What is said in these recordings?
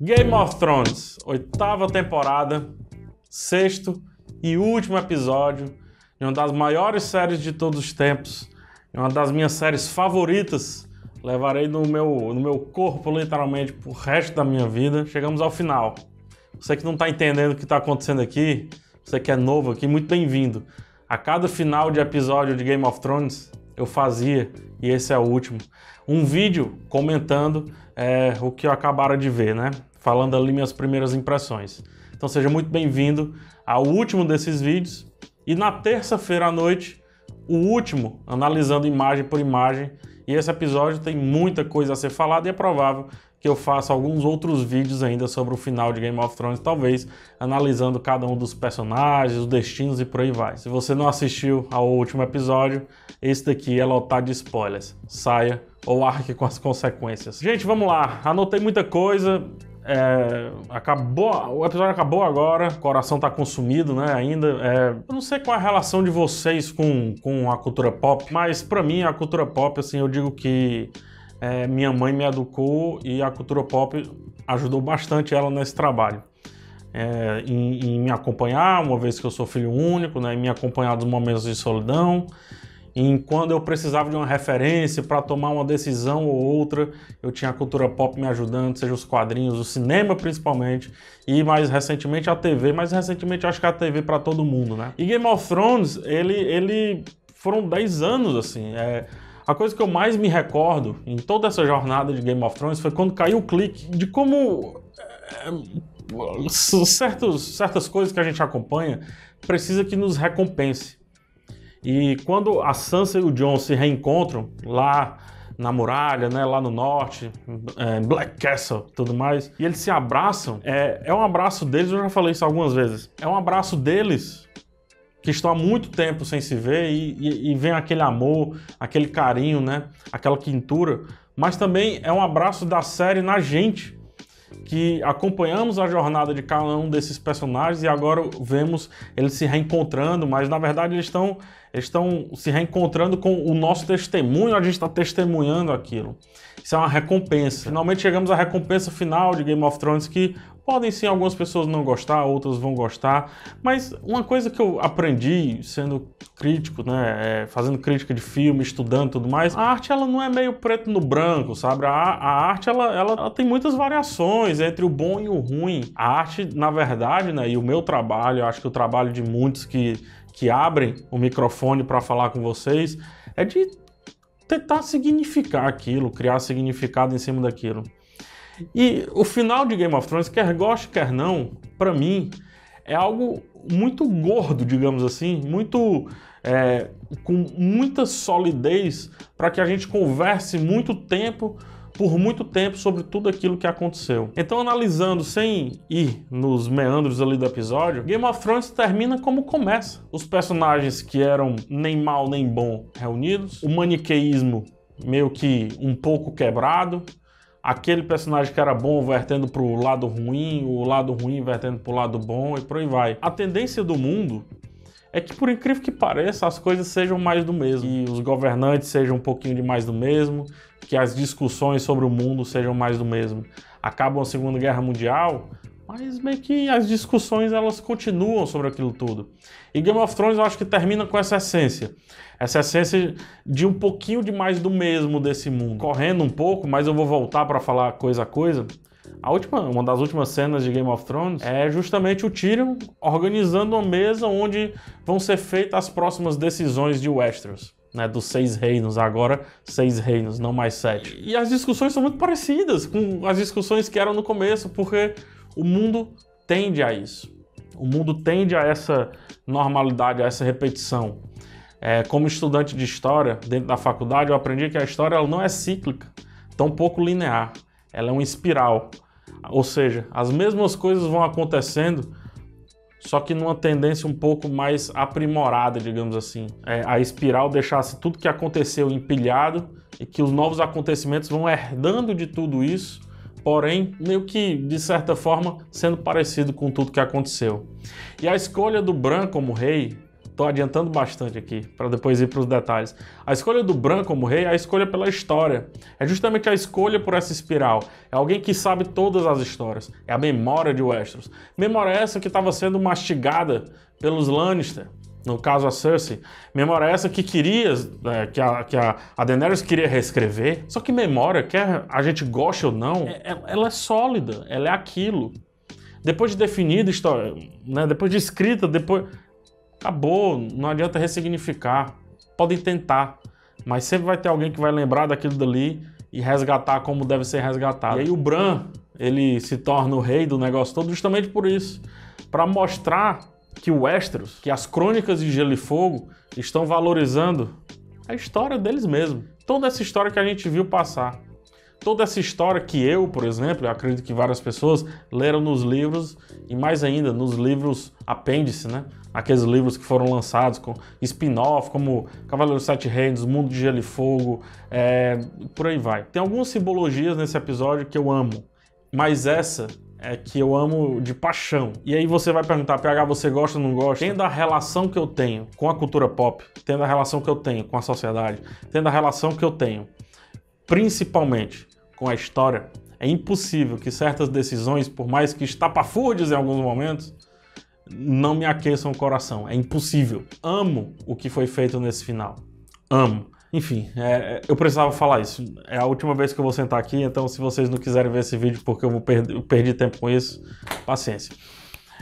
Game of Thrones, 8ª temporada, 6º e último episódio de uma das maiores séries de todos os tempos, uma das minhas séries favoritas. Levarei no meu corpo, literalmente, pro resto da minha vida. Chegamos ao final. Você que não está entendendo o que está acontecendo aqui, você que é novo aqui, muito bem-vindo. A cada final de episódio de Game of Thrones, eu fazia, e esse é o último, um vídeo comentando o que eu acabaram de ver, né? Falando ali minhas primeiras impressões. Então seja muito bem-vindo ao último desses vídeos. E na terça-feira à noite, o último, analisando imagem por imagem. E esse episódio tem muita coisa a ser falada e é provável que eu faça alguns outros vídeos ainda sobre o final de Game of Thrones, talvez analisando cada um dos personagens, os destinos e por aí vai. Se você não assistiu ao último episódio, esse daqui é lotado de spoilers. Saia ou arque com as consequências. Gente, vamos lá. Anotei muita coisa. O episódio acabou agora, o coração tá consumido, né, ainda. Eu não sei qual é a relação de vocês com a cultura pop, mas pra mim a cultura pop, assim, eu digo que minha mãe me educou e a cultura pop ajudou bastante ela nesse trabalho. Em me acompanhar, uma vez que eu sou filho único, né, em me acompanhar dos momentos de solidão. E quando eu precisava de uma referência para tomar uma decisão ou outra, eu tinha a cultura pop me ajudando, seja os quadrinhos, o cinema principalmente, e mais recentemente a TV, mais recentemente acho que a TV para todo mundo, né? E Game of Thrones, ele foram 10 anos, assim, a coisa que eu mais me recordo em toda essa jornada de Game of Thrones foi quando caiu o clique de como certas coisas que a gente acompanha precisa que nos recompense. E quando a Sansa e o Jon se reencontram lá na muralha, né, lá no norte, Black Castle e tudo mais, e eles se abraçam, é um abraço deles, eu já falei isso algumas vezes, é um abraço deles que estão há muito tempo sem se ver e vem aquele amor, aquele carinho, né, aquela quintura, mas também é um abraço da série na gente, que acompanhamos a jornada de cada um desses personagens e agora vemos eles se reencontrando, mas na verdade eles estão se reencontrando com o nosso testemunho, a gente está testemunhando aquilo. Isso é uma recompensa. Finalmente chegamos à recompensa final de Game of Thrones, que podem sim algumas pessoas não gostar, outras vão gostar, mas uma coisa que eu aprendi sendo crítico, né, fazendo crítica de filme, estudando e tudo mais, a arte ela não é meio preto no branco, sabe? A arte ela tem muitas variações entre o bom e o ruim. A arte, na verdade, né, e o meu trabalho, eu acho que o trabalho de muitos que abrem o microfone para falar com vocês, é de tentar significar aquilo, criar significado em cima daquilo. E o final de Game of Thrones, quer goste, quer não, para mim, é algo muito gordo, digamos assim, com muita solidez para que a gente converse por muito tempo sobre tudo aquilo que aconteceu. Então, analisando sem ir nos meandros ali do episódio, Game of Thrones termina como começa. Os personagens que eram nem mal nem bom reunidos, o maniqueísmo meio que um pouco quebrado, aquele personagem que era bom vertendo pro lado ruim, o lado ruim vertendo pro lado bom e por aí vai. A tendência do mundo é que, por incrível que pareça, as coisas sejam mais do mesmo. Que os governantes sejam um pouquinho de mais do mesmo, que as discussões sobre o mundo sejam mais do mesmo. Acabam a Segunda Guerra Mundial, mas meio que as discussões elas continuam sobre aquilo tudo. E Game of Thrones eu acho que termina com essa essência de um pouquinho de mais do mesmo desse mundo. Correndo um pouco, mas eu vou voltar para falar coisa a coisa. Uma das últimas cenas de Game of Thrones é justamente o Tyrion organizando uma mesa onde vão ser feitas as próximas decisões de Westeros, né, dos 6 reinos, agora 6 reinos, não mais 7. E as discussões são muito parecidas com as discussões que eram no começo, porque o mundo tende a isso. O mundo tende a essa normalidade, a essa repetição. Como estudante de história, dentro da faculdade, eu aprendi que a história ela não é cíclica, tampouco linear. Ela é uma espiral. Ou seja, as mesmas coisas vão acontecendo, só que numa tendência um pouco mais aprimorada, digamos assim. A espiral deixasse tudo que aconteceu empilhado e que os novos acontecimentos vão herdando de tudo isso, porém, meio que, de certa forma, sendo parecido com tudo que aconteceu. E a escolha do Bran como rei, Tô adiantando bastante aqui, para depois ir para os detalhes. A escolha do Bran como rei é a escolha pela história. É justamente a escolha por essa espiral. É alguém que sabe todas as histórias. É a memória de Westeros. Memória essa que estava sendo mastigada pelos Lannister. No caso a Cersei, memória essa que queria, que a Daenerys queria reescrever, só que memória, quer a gente goste ou não, ela é sólida, ela é aquilo. Depois de definida, história, né, depois de escrita, depois... Acabou, não adianta ressignificar. Podem tentar, mas sempre vai ter alguém que vai lembrar daquilo dali e resgatar como deve ser resgatado. E aí o Bran, ele se torna o rei do negócio todo justamente por isso, para mostrar que o Westeros, que as crônicas de Gelo e Fogo estão valorizando a história deles mesmos. Toda essa história que a gente viu passar. Toda essa história que eu, por exemplo, eu acredito que várias pessoas leram nos livros e mais ainda nos livros apêndice, né? Aqueles livros que foram lançados com spin-off, como Cavaleiro dos Sete Reinos, Mundo de Gelo e Fogo, por aí vai. Tem algumas simbologias nesse episódio que eu amo, mas essa é que eu amo de paixão. E aí você vai perguntar, PH, você gosta ou não gosta? Tendo a relação que eu tenho com a cultura pop, tendo a relação que eu tenho com a sociedade, tendo a relação que eu tenho, principalmente com a história, é impossível que certas decisões, por mais que estapafúrdias em alguns momentos, não me aqueçam o coração. É impossível. Amo o que foi feito nesse final. Amo. Enfim, eu precisava falar isso. É a última vez que eu vou sentar aqui, então se vocês não quiserem ver esse vídeo porque eu perdi tempo com isso, paciência.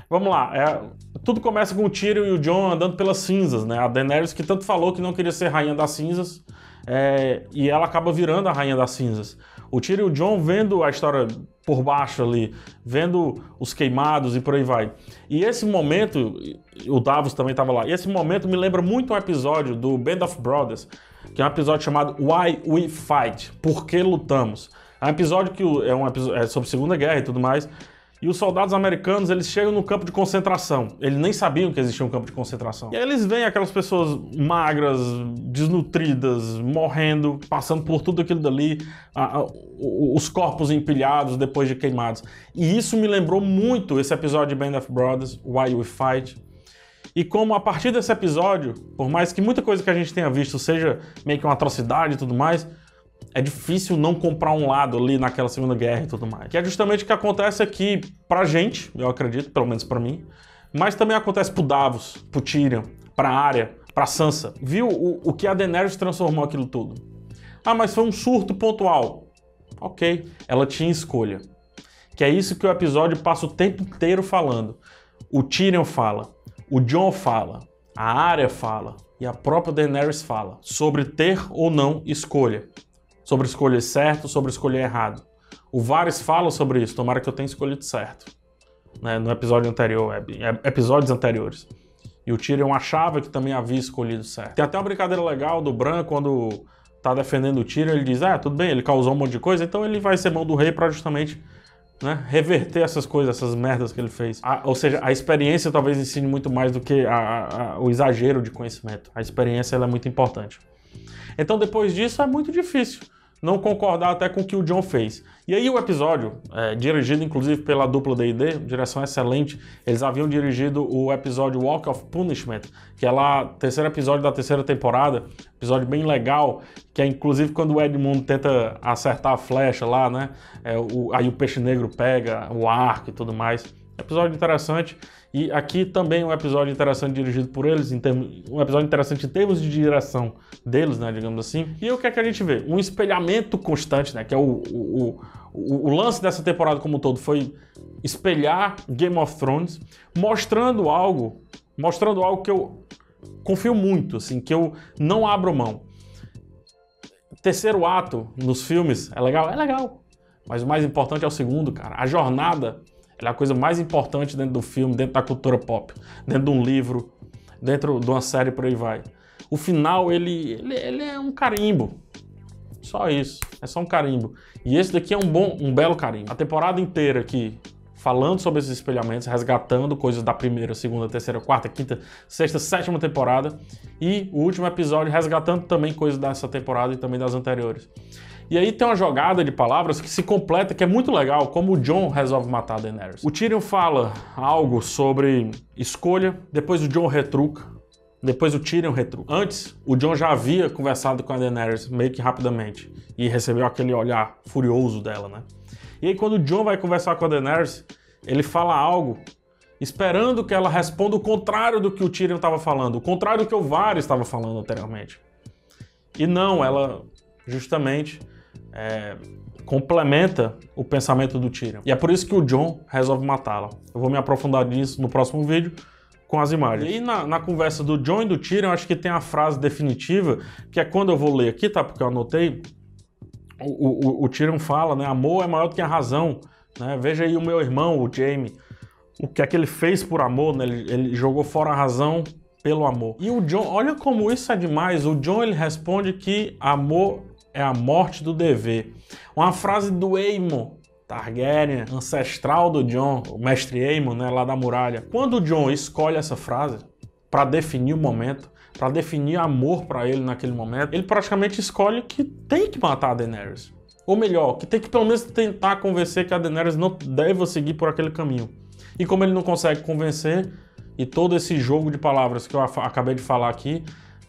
Vamos lá. Tudo começa com o Tyrion e o Jon andando pelas cinzas, né? A Daenerys que tanto falou que não queria ser rainha das cinzas, e ela acaba virando a rainha das cinzas. O Tyrion e o Jon vendo a história por baixo ali, vendo os queimados e por aí vai. E esse momento, o Davos também estava lá, e esse momento me lembra muito um episódio do Band of Brothers, que é um episódio chamado Why We Fight, Por que Lutamos? É um episódio que é sobre a Segunda Guerra e tudo mais, e os soldados americanos, eles chegam no campo de concentração. Eles nem sabiam que existia um campo de concentração. E aí eles veem aquelas pessoas magras, desnutridas, morrendo, passando por tudo aquilo dali, os corpos empilhados depois de queimados. E isso me lembrou muito esse episódio de Band of Brothers, Why We Fight. E como a partir desse episódio, por mais que muita coisa que a gente tenha visto seja meio que uma atrocidade e tudo mais, é difícil não comprar um lado ali naquela Segunda Guerra e tudo mais. Que é justamente o que acontece aqui pra gente, eu acredito, pelo menos pra mim, mas também acontece pro Davos, pro Tyrion, pra Arya, pra Sansa. Viu o que a Daenerys transformou aquilo tudo? Ah, mas foi um surto pontual. Ok, ela tinha escolha. Que é isso que o episódio passa o tempo inteiro falando. O Tyrion fala, o Jon fala, a Arya fala e a própria Daenerys fala sobre ter ou não escolha. Sobre escolher certo, sobre escolher errado. O Varys fala sobre isso, tomara que eu tenha escolhido certo. Né, no episódio anterior, episódios anteriores. E o Tyrion achava que também havia escolhido certo. Tem até uma brincadeira legal do Bran, quando tá defendendo o Tyrion, ele diz, tudo bem, ele causou um monte de coisa, então ele vai ser mão do rei pra justamente, né, reverter essas coisas, essas merdas que ele fez. Ou seja, a experiência talvez ensine muito mais do que o exagero de conhecimento. A experiência ela é muito importante. Então depois disso é muito difícil não concordar até com o que o Jon fez. E aí o episódio, dirigido inclusive pela dupla D&D, direção excelente, eles haviam dirigido o episódio Walk of Punishment, que é lá o terceiro episódio da terceira temporada, episódio bem legal, que é inclusive quando o Edmund tenta acertar a flecha lá, né? Aí o Peixe Negro pega o arco e tudo mais. Episódio interessante. E aqui também um episódio interessante dirigido por eles, um episódio interessante em termos de direção deles, né, digamos assim. E o que é que a gente vê? Um espelhamento constante, né, que é o lance dessa temporada como um todo foi espelhar Game of Thrones, mostrando algo que eu confio muito, assim, que eu não abro mão. Terceiro ato nos filmes é legal? É legal. Mas o mais importante é o segundo, cara. A jornada é a coisa mais importante dentro do filme, dentro da cultura pop, dentro de um livro, dentro de uma série, por aí vai. O final, ele é um carimbo. Só isso. É só um carimbo. E esse daqui é um belo carimbo. A temporada inteira aqui, falando sobre esses espelhamentos, resgatando coisas da primeira, segunda, terceira, quarta, quinta, sexta, sétima temporada. E o último episódio resgatando também coisas dessa temporada e também das anteriores. E aí tem uma jogada de palavras que se completa, que é muito legal, como o Jon resolve matar a Daenerys. O Tyrion fala algo sobre escolha, depois o Jon retruca, Depois o Tyrion retruca. Antes, o Jon já havia conversado com a Daenerys meio que rapidamente e recebeu aquele olhar furioso dela, né? E aí quando o Jon vai conversar com a Daenerys, ele fala algo esperando que ela responda o contrário do que o Tyrion estava falando, o contrário do que o Varys estava falando anteriormente. E não, ela justamente complementa o pensamento do Tyrion. E é por isso que o Jon resolve matá-la. Eu vou me aprofundar nisso no próximo vídeo com as imagens. E aí na conversa do Jon e do Tyrion, acho que tem a frase definitiva, que é quando eu vou ler aqui, tá? Porque eu anotei, o Tyrion fala, né? Amor é maior do que a razão, né? Veja aí o meu irmão, o Jaime, o que é que ele fez por amor, né? Ele jogou fora a razão pelo amor. E o Jon, olha como isso é demais, o Jon ele responde que amor é a morte do dever. Uma frase do Aemon Targaryen, ancestral do Jon, o mestre Aemon, né, lá da muralha. Quando o Jon escolhe essa frase para definir o momento, para definir amor para ele naquele momento, ele praticamente escolhe que tem que matar a Daenerys. Ou melhor, que tem que pelo menos tentar convencer que a Daenerys não deva seguir por aquele caminho. E como ele não consegue convencer, e todo esse jogo de palavras que eu acabei de falar aqui,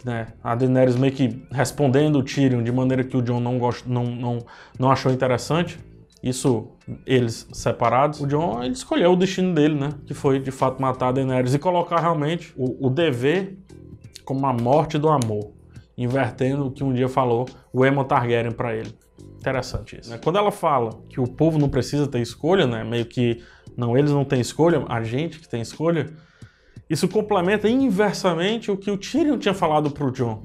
né, a Daenerys meio que respondendo o Tyrion de maneira que o Jon não achou interessante, isso eles separados, o Jon ele escolheu o destino dele, né, que foi de fato matar a Daenerys e colocar realmente o dever como a morte do amor, invertendo o que um dia falou o Aemon Targaryen para ele. Interessante isso. Quando ela fala que o povo não precisa ter escolha, né, meio que não, eles não têm escolha, a gente que tem escolha, isso complementa inversamente o que o Tyrion tinha falado pro Jon.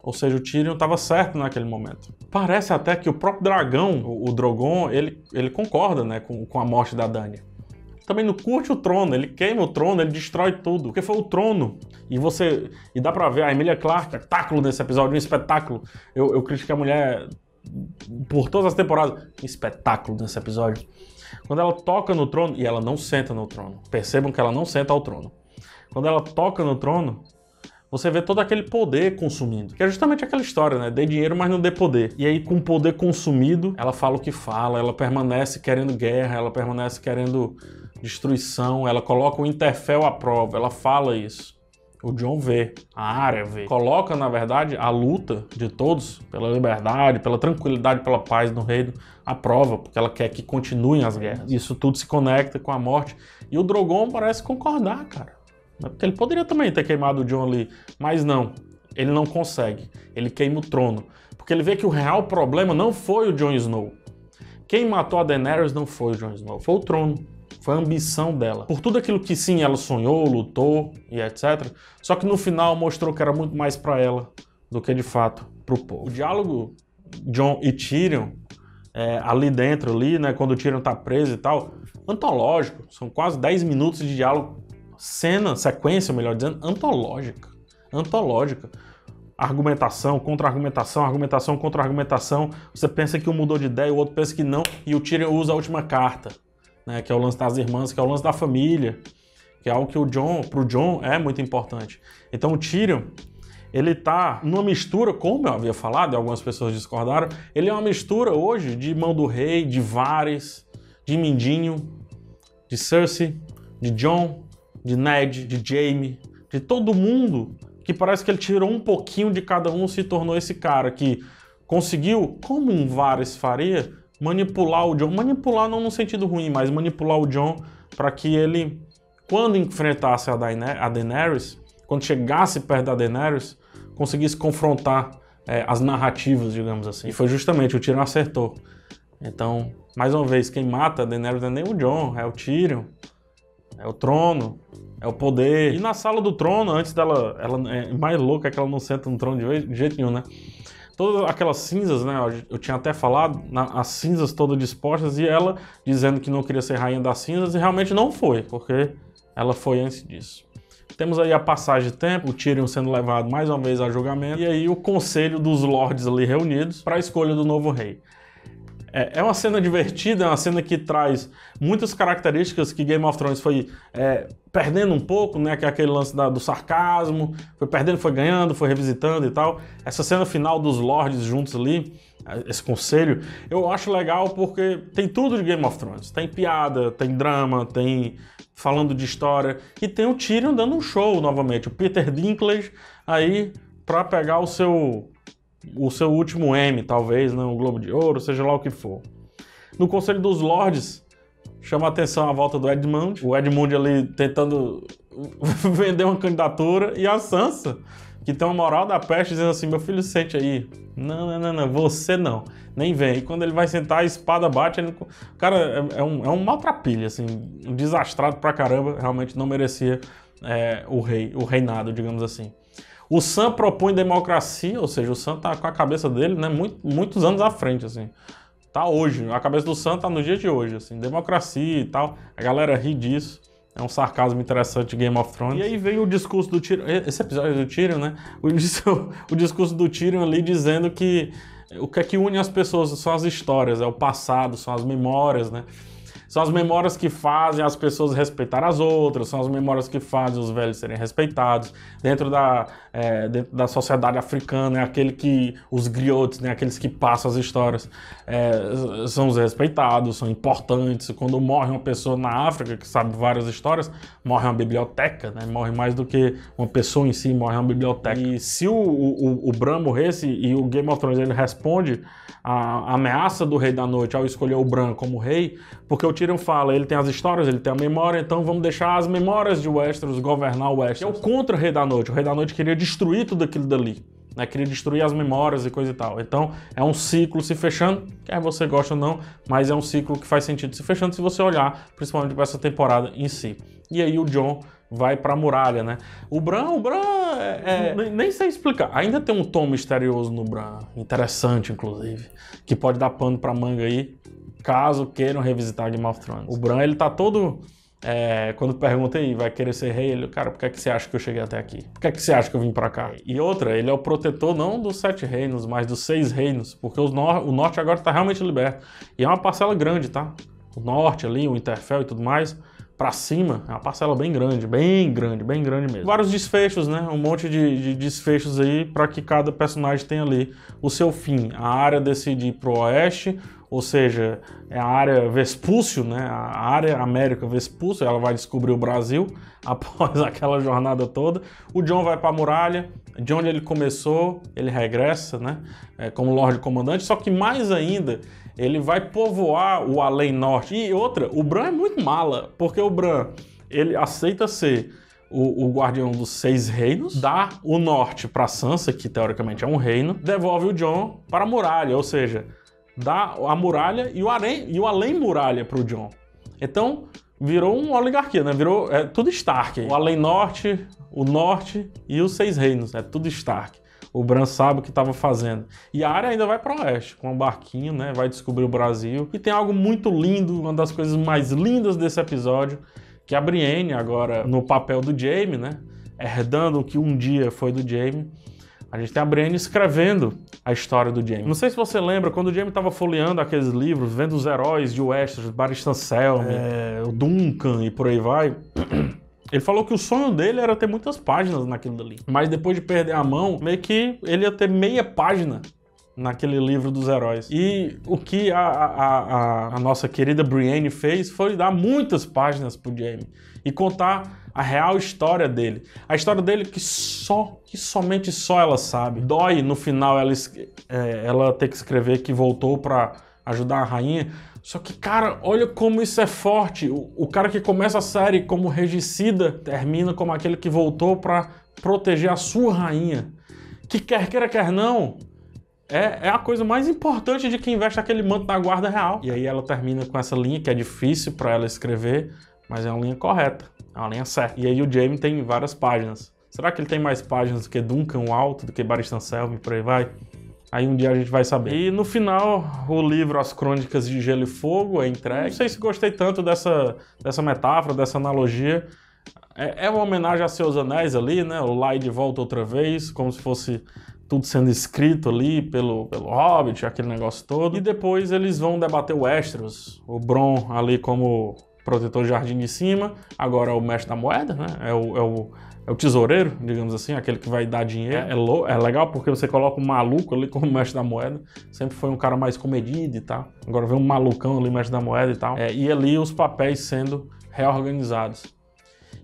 Ou seja, o Tyrion estava certo naquele momento. Parece até que o próprio dragão, o Drogon, ele concorda, né, com a morte da Dany. Também não curte o trono, ele queima o trono, ele destrói tudo, porque foi o trono. E dá pra ver a Emilia Clarke, espetáculo nesse episódio, um espetáculo. Eu critiquei a mulher por todas as temporadas, um espetáculo nesse episódio. Quando ela toca no trono, e ela não senta no trono, percebam que ela não senta ao trono. Quando ela toca no trono, você vê todo aquele poder consumindo. Que é justamente aquela história, né? Dê dinheiro, mas não dê poder. E aí, com o poder consumido, ela fala o que fala, ela permanece querendo guerra, ela permanece querendo destruição, ela coloca o Winterfell à prova, ela fala isso. O Jon vê, a Arya vê. Coloca, na verdade, a luta de todos pela liberdade, pela tranquilidade, pela paz no reino, à prova, porque ela quer que continuem as guerras. Isso tudo se conecta com a morte. E o Drogon parece concordar, cara. Porque ele poderia também ter queimado o Jon ali, mas não, ele não consegue, ele queima o trono, porque ele vê que o real problema não foi o Jon Snow. Quem matou a Daenerys não foi o Jon Snow, foi o trono, foi a ambição dela. Por tudo aquilo que sim, ela sonhou, lutou e etc, só que no final mostrou que era muito mais para ela do que de fato para o povo. O diálogo Jon e Tyrion, ali dentro, né, quando o Tyrion tá preso e tal, antológico, são quase 10 minutos de diálogo, sequência, melhor dizendo, antológica. Argumentação, contra-argumentação, argumentação, contra-argumentação. Você pensa que um mudou de ideia, o outro pensa que não, e o Tyrion usa a última carta, né, que é o lance das irmãs, que é o lance da família, que é algo que pro Jon é muito importante. Então o Tyrion, ele tá numa mistura, como eu havia falado, e algumas pessoas discordaram, ele é uma mistura hoje de Mão do Rei, de Varys, de Mindinho, de Cersei, de Jon, de Ned, de Jaime, de todo mundo, que parece que ele tirou um pouquinho de cada um, se tornou esse cara que conseguiu, como um Varys faria, manipular o Jon, manipular não no sentido ruim, mas manipular o Jon para que ele, quando enfrentasse a Daenerys, quando chegasse perto da Daenerys, conseguisse confrontar as narrativas, digamos assim. E foi justamente, o Tyrion acertou. Então, mais uma vez, quem mata a Daenerys não é nem o Jon, é o Tyrion. É o trono, é o poder. E na sala do trono, antes dela, ela é mais louca que ela não senta no trono de jeito nenhum, né? Todas aquelas cinzas, né? Eu tinha até falado, as cinzas todas dispostas e ela dizendo que não queria ser rainha das cinzas e realmente não foi, porque ela foi antes disso. Temos aí a passagem de tempo, o Tyrion sendo levado mais uma vez a julgamento e aí o conselho dos lords ali reunidos para a escolha do novo rei. É uma cena divertida, é uma cena que traz muitas características que Game of Thrones foi perdendo um pouco, né? Que é aquele lance do sarcasmo, foi perdendo, foi ganhando, foi revisitando e tal. Essa cena final dos lords juntos ali, esse conselho, eu acho legal porque tem tudo de Game of Thrones. Tem piada, tem drama, tem falando de história, e tem o Tyrion dando um show novamente. O Peter Dinklage aí pra pegar o seu último Emmy, talvez, né? O Globo de Ouro, seja lá o que for. No Conselho dos Lords, chama a atenção a volta do Edmund. O Edmund ali tentando vender uma candidatura, e a Sansa, que tem uma moral da peste, dizendo assim, meu filho, sente aí. Não, você não. Nem vem. E quando ele vai sentar, a espada bate. O cara é um maltrapilho, assim, um desastrado pra caramba. Realmente não merecia o reinado, digamos assim. O Sam propõe democracia, ou seja, o Sam tá com a cabeça dele, né, muitos anos à frente, assim. Tá hoje, a cabeça do Sam tá no dia de hoje, assim, democracia e tal. A galera ri disso. É um sarcasmo interessante de Game of Thrones. E aí vem o discurso do Tyrion, esse episódio do Tyrion, né? O discurso do Tyrion ali dizendo que o que é que une as pessoas são as histórias, é o passado, são as memórias, né? São as memórias que fazem as pessoas respeitar as outras, são as memórias que fazem os velhos serem respeitados. Dentro da sociedade africana, é aquele que, os griots, né, aqueles que passam as histórias, são os respeitados, são importantes. Quando morre uma pessoa na África, que sabe várias histórias, morre uma biblioteca, né, morre mais do que uma pessoa em si, morre uma biblioteca. E se o Bran morresse, e o Game of Thrones ele responde a ameaça do Rei da Noite ao escolher o Bran como rei, porque o Tyrion fala, ele tem as histórias, ele tem a memória, então vamos deixar as memórias de Westeros governar o Westeros. É o contra o Rei da Noite. O Rei da Noite queria destruir tudo aquilo dali, né? Queria destruir as memórias e coisa e tal. Então é um ciclo se fechando, quer você goste ou não, mas é um ciclo que faz sentido se fechando se você olhar, principalmente para essa temporada em si. E aí o Jon vai pra muralha, né? O Bran nem sei explicar. Ainda tem um tom misterioso no Bran, interessante, inclusive, que pode dar pano pra manga aí, caso queiram revisitar Game of Thrones. O Bran, ele tá todo... quando pergunta aí, vai querer ser rei? Ele, cara, por que é que você acha que eu cheguei até aqui? Por que é que você acha que eu vim pra cá? E outra, ele é o protetor não dos 7 reinos, mas dos 6 reinos, porque o norte agora tá realmente liberto. E é uma parcela grande, tá? O norte ali, o Winterfell e tudo mais... Pra cima, é uma parcela bem grande mesmo. Vários desfechos, né? Um monte de desfechos aí para que cada personagem tenha ali o seu fim. A área decide ir pro oeste, ou seja, é a área Vespúcio, né? A área América Vespúcio, ela vai descobrir o Brasil após aquela jornada toda. O Jon vai pra muralha, de onde ele começou, ele regressa, né? Como Lorde Comandante, só que mais ainda... Ele vai povoar o Além Norte. E outra, o Bran é muito mala, porque o Bran, ele aceita ser o guardião dos 6 reinos, dá o norte para Sansa, que teoricamente é um reino, devolve o Jon para a muralha, ou seja, dá a muralha e o além muralha para o Jon. Então, virou uma oligarquia, né? Virou tudo Stark. O Além Norte, o norte e os 6 reinos, é tudo Stark. O Bran sabe o que estava fazendo. E a área ainda vai para o oeste, com um barquinho, né? Vai descobrir o Brasil. E tem algo muito lindo, uma das coisas mais lindas desse episódio, que a Brienne, agora no papel do Jaime, né? Herdando o que um dia foi do Jaime. A gente tem a Brienne escrevendo a história do Jaime. Não sei se você lembra, quando o Jaime estava folheando aqueles livros, vendo os heróis de Westeros, Barristan Selmy, o Duncan e por aí vai... Ele falou que o sonho dele era ter muitas páginas naquilo dali. Mas depois de perder a mão, meio que ele ia ter meia página naquele livro dos heróis. E o que a nossa querida Brienne fez foi dar muitas páginas pro Jaime e contar a real história dele. A história dele que somente só ela sabe. Dói no final ela ter que escrever que voltou pra ajudar a rainha. Só que, cara, olha como isso é forte. O cara que começa a série como regicida termina como aquele que voltou pra proteger a sua rainha. Que quer queira, quer não, é a coisa mais importante de quem veste aquele manto da guarda real. E aí ela termina com essa linha que é difícil pra ela escrever, mas é uma linha correta, é uma linha certa. E aí o Jaime tem várias páginas. Será que ele tem mais páginas do que Duncan o Alto, do que Barristan Selmy, por aí vai? Aí um dia a gente vai saber. E no final, o livro As Crônicas de Gelo e Fogo é entregue. Não sei se gostei tanto dessa metáfora, dessa analogia. É uma homenagem a Seus Anéis ali, né? O lá e de volta outra vez, como se fosse tudo sendo escrito ali pelo Hobbit, aquele negócio todo. E depois eles vão debater o Westeros. O Bron ali como protetor de jardim de cima, agora é o mestre da moeda, né? é o tesoureiro, digamos assim, aquele que vai dar dinheiro. É legal porque você coloca um maluco ali como mestre da moeda. Sempre foi um cara mais comedido e tal. Agora vem um malucão ali, mestre da moeda e tal. E ali os papéis sendo reorganizados.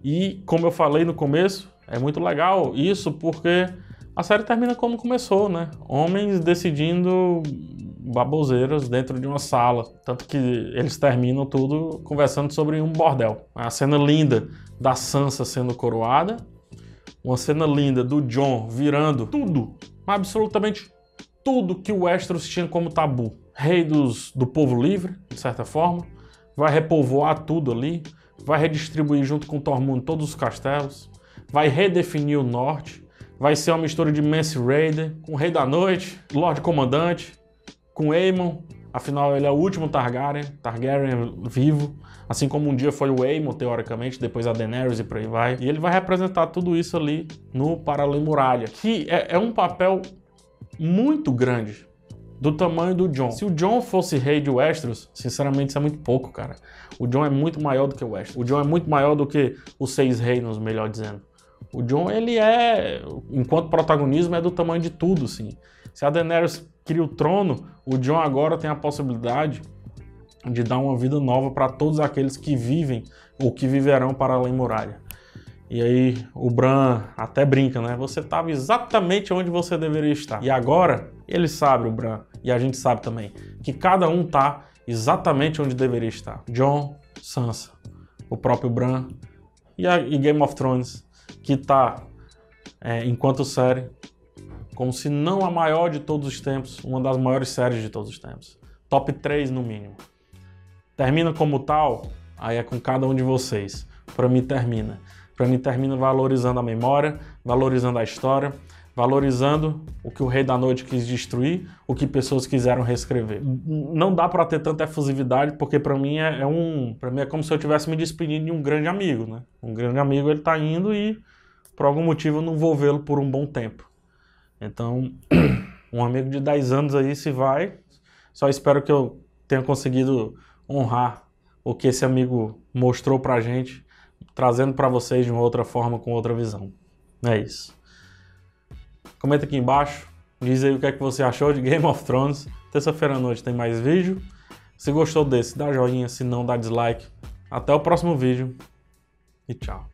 E como eu falei no começo, é muito legal isso porque a série termina como começou, né? Homens decidindo baboseiras dentro de uma sala. Tanto que eles terminam tudo conversando sobre um bordel. A cena linda da Sansa sendo coroada. Uma cena linda do Jon virando tudo, absolutamente tudo que o Westeros tinha como tabu. Rei do povo livre, de certa forma. Vai repovoar tudo ali. Vai redistribuir junto com Tormund todos os castelos. Vai redefinir o norte. Vai ser uma mistura de Mance Rayder com o Rei da Noite, Lorde Comandante, com Aemon. Afinal, ele é o último Targaryen vivo. Assim como um dia foi o Aemon, teoricamente, depois a Daenerys e por aí vai. E ele vai representar tudo isso ali no Para Além Muralha, que é um papel muito grande, do tamanho do Jon. Se o Jon fosse rei de Westeros, sinceramente isso é muito pouco, cara. O Jon é muito maior do que o Westeros. O Jon é muito maior do que os 6 reinos, melhor dizendo. O Jon, ele enquanto protagonismo, é do tamanho de tudo, assim. Se a Daenerys cria o trono, o Jon agora tem a possibilidade de dar uma vida nova para todos aqueles que vivem ou que viverão para além muralha. E aí o Bran até brinca, né? Você estava exatamente onde você deveria estar. E agora, ele sabe, o Bran, e a gente sabe também, que cada um tá exatamente onde deveria estar. Jon, Sansa, o próprio Bran e Game of Thrones, que tá, enquanto série, como se não a maior de todos os tempos, uma das maiores séries de todos os tempos. Top 3 no mínimo. Termina como tal, aí é com cada um de vocês. Para mim termina. Para mim termina valorizando a memória, valorizando a história, valorizando o que o Rei da Noite quis destruir, o que pessoas quiseram reescrever. Não dá para ter tanta efusividade, porque para mim para mim é como se eu estivesse me despedindo de um grande amigo, né? Um grande amigo, ele tá indo e por algum motivo eu não vou vê-lo por um bom tempo. Então, um amigo de 10 anos aí se vai. Só espero que eu tenha conseguido honrar o que esse amigo mostrou pra gente, trazendo para vocês de uma outra forma, com outra visão. É isso. Comenta aqui embaixo, diz aí o que é que você achou de Game of Thrones. Terça-feira à noite tem mais vídeo. Se gostou desse, dá joinha, se não, dá dislike. Até o próximo vídeo e tchau.